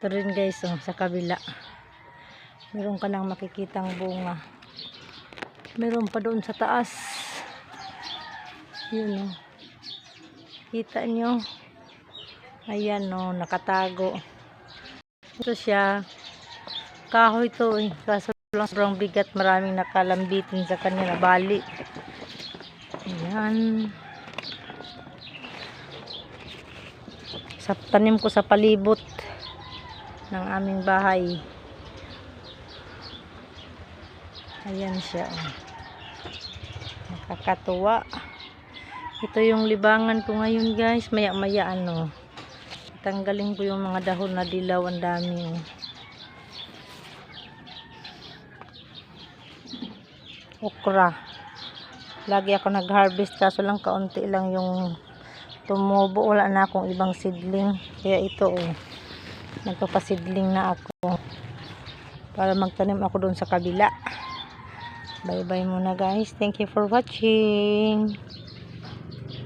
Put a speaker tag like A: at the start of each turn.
A: Ito rin guys, oh, sa kabila. Meron ka nang makikitang bunga. Meron pa doon sa taas. Yun, oh. Kita nyo. Ayan, oh, nakatago. Ito siya. Kahoy to, eh. Kaso lang sobrang bigat. Maraming nakalambitin sa kanya na bali. Ayan. Tanim ko sa palibot ng aming bahay. Ayan siya, oh. Nakakatuwa. Ito yung libangan ko ngayon guys. Maya maya ano, tanggalin ko yung mga dahon na dilaw. Ang dami, oh. Okra, lagi ako nag-harvest kaso lang kaunti lang yung tumubo. Wala na akong ibang seedling, kaya ito, oh, nagpapasidling na ako para magtanim ako doon sa kabila. Bye bye muna guys. Thank you for watching.